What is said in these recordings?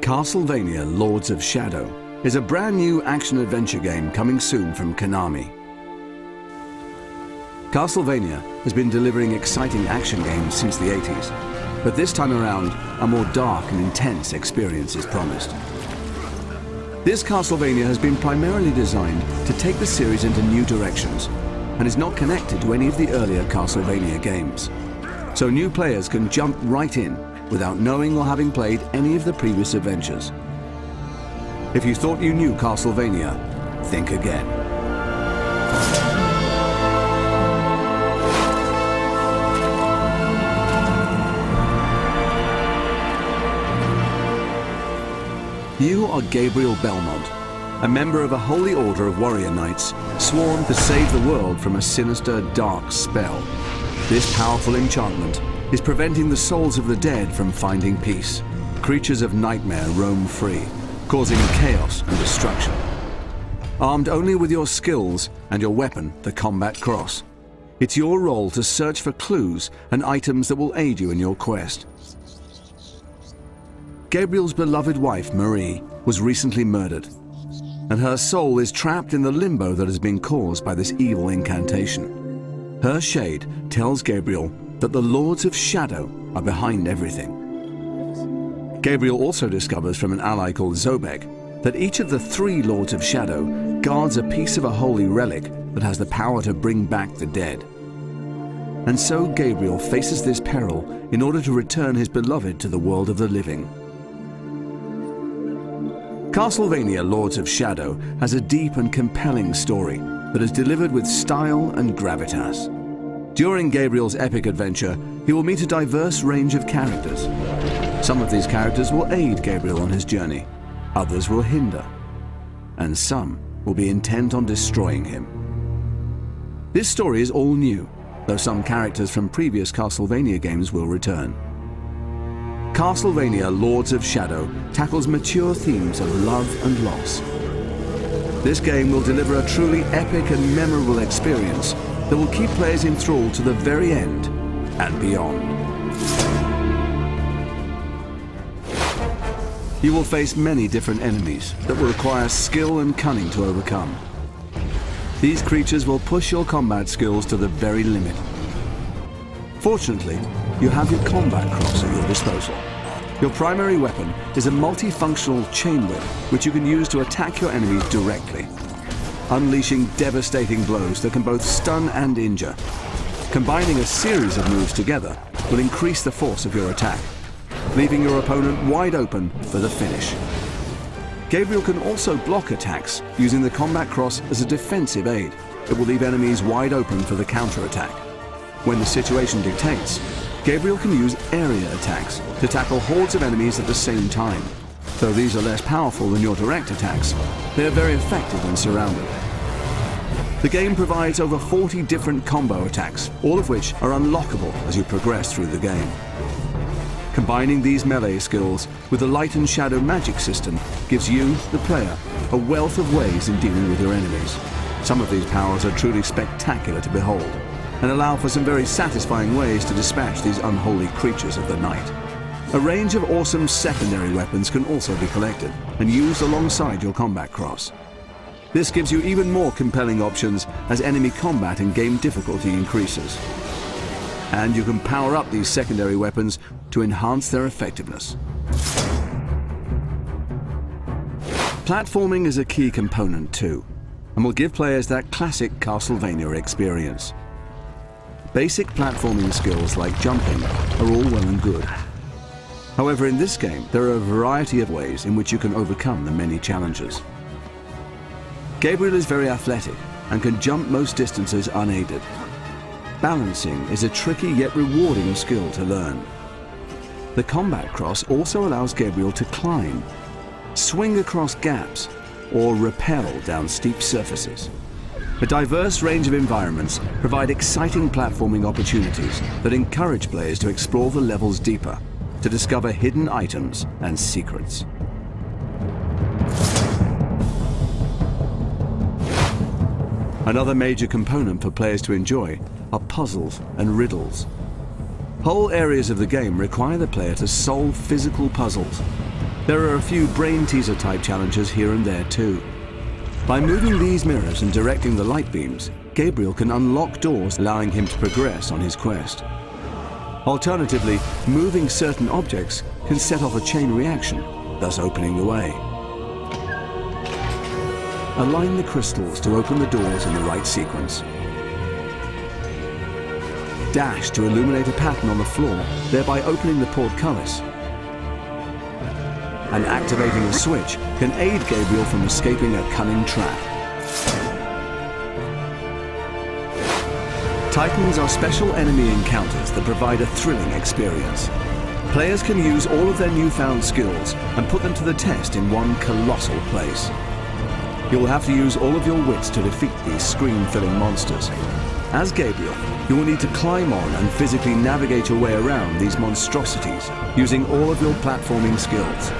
Castlevania Lords of Shadow is a brand new action-adventure game coming soon from KONAMI. Castlevania has been delivering exciting action games since the 80s, but this time around, a more dark and intense experience is promised. This Castlevania has been primarily designed to take the series into new directions and is not connected to any of the earlier Castlevania games. So new players can jump right in without knowing or having played any of the previous adventures. If you thought you knew Castlevania, think again. You are Gabriel Belmont, a member of a holy order of warrior knights sworn to save the world from a sinister, dark spell. This powerful enchantment is preventing the souls of the dead from finding peace. Creatures of nightmare roam free, causing chaos and destruction. Armed only with your skills and your weapon, the combat cross, it's your role to search for clues and items that will aid you in your quest. Gabriel's beloved wife, Marie, was recently murdered, and her soul is trapped in the limbo that has been caused by this evil incantation. Her shade tells Gabriel that the Lords of Shadow are behind everything. Gabriel also discovers from an ally called Zobek that each of the 3 Lords of Shadow guards a piece of a holy relic that has the power to bring back the dead. And so Gabriel faces this peril in order to return his beloved to the world of the living. Castlevania Lords of Shadow has a deep and compelling story that is delivered with style and gravitas. During Gabriel's epic adventure, he will meet a diverse range of characters. Some of these characters will aid Gabriel on his journey, others will hinder, and some will be intent on destroying him. This story is all new, though some characters from previous Castlevania games will return. Castlevania Lords of Shadow tackles mature themes of love and loss. This game will deliver a truly epic and memorable experience that will keep players enthralled to the very end and beyond. You will face many different enemies that will require skill and cunning to overcome. These creatures will push your combat skills to the very limit. Fortunately, you have your combat cross at your disposal. Your primary weapon is a multifunctional chain whip, which you can use to attack your enemies directly, unleashing devastating blows that can both stun and injure. Combining a series of moves together will increase the force of your attack, leaving your opponent wide open for the finish. Gabriel can also block attacks using the combat cross as a defensive aid. It will leave enemies wide open for the counter-attack. When the situation dictates, Gabriel can use area attacks to tackle hordes of enemies at the same time. Though these are less powerful than your direct attacks, they are very effective when surrounded. The game provides over 40 different combo attacks, all of which are unlockable as you progress through the game. Combining these melee skills with the light and shadow magic system gives you, the player, a wealth of ways in dealing with your enemies. Some of these powers are truly spectacular to behold, and allow for some very satisfying ways to dispatch these unholy creatures of the night. A range of awesome secondary weapons can also be collected and used alongside your combat cross. This gives you even more compelling options as enemy combat and game difficulty increases. And you can power up these secondary weapons to enhance their effectiveness. Platforming is a key component too, and will give players that classic Castlevania experience. Basic platforming skills like jumping are all well and good. However, in this game, there are a variety of ways in which you can overcome the many challenges. Gabriel is very athletic and can jump most distances unaided. Balancing is a tricky yet rewarding skill to learn. The combat cross also allows Gabriel to climb, swing across gaps, or rappel down steep surfaces. A diverse range of environments provide exciting platforming opportunities that encourage players to explore the levels deeper, to discover hidden items and secrets. Another major component for players to enjoy are puzzles and riddles. Whole areas of the game require the player to solve physical puzzles. There are a few brain teaser type challenges here and there too. By moving these mirrors and directing the light beams, Gabriel can unlock doors, allowing him to progress on his quest. Alternatively, moving certain objects can set off a chain reaction, thus opening the way. Align the crystals to open the doors in the right sequence. Dash to illuminate a pattern on the floor, thereby opening the portcullis. And activating a switch can aid Gabriel from escaping a cunning trap. Titans are special enemy encounters that provide a thrilling experience. Players can use all of their newfound skills and put them to the test in one colossal place. You'll have to use all of your wits to defeat these screen-filling monsters. As Gabriel, you will need to climb on and physically navigate your way around these monstrosities using all of your platforming skills.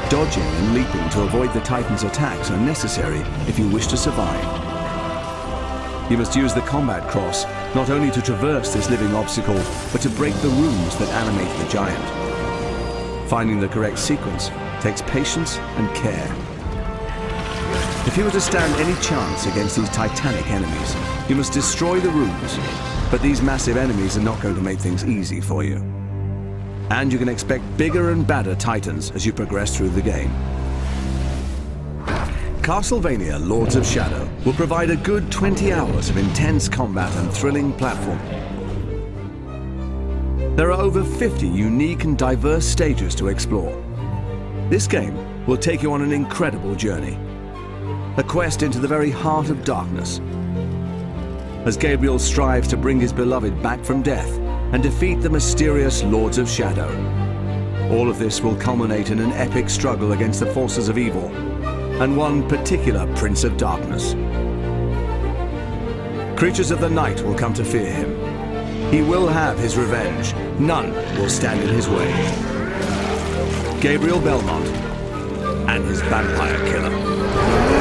Dodging and leaping to avoid the Titan's attacks are necessary if you wish to survive. You must use the combat cross not only to traverse this living obstacle, but to break the runes that animate the giant. Finding the correct sequence takes patience and care. If you were to stand any chance against these titanic enemies, you must destroy the runes, but these massive enemies are not going to make things easy for you. And you can expect bigger and badder Titans as you progress through the game. Castlevania Lords of Shadow will provide a good 20 hours of intense combat and thrilling platform. There are over 50 unique and diverse stages to explore. This game will take you on an incredible journey. A quest into the very heart of darkness, as Gabriel strives to bring his beloved back from death and defeat the mysterious Lords of Shadow. All of this will culminate in an epic struggle against the forces of evil, and one particular Prince of Darkness. Creatures of the night will come to fear him. He will have his revenge. None will stand in his way. Gabriel Belmont and his vampire killer.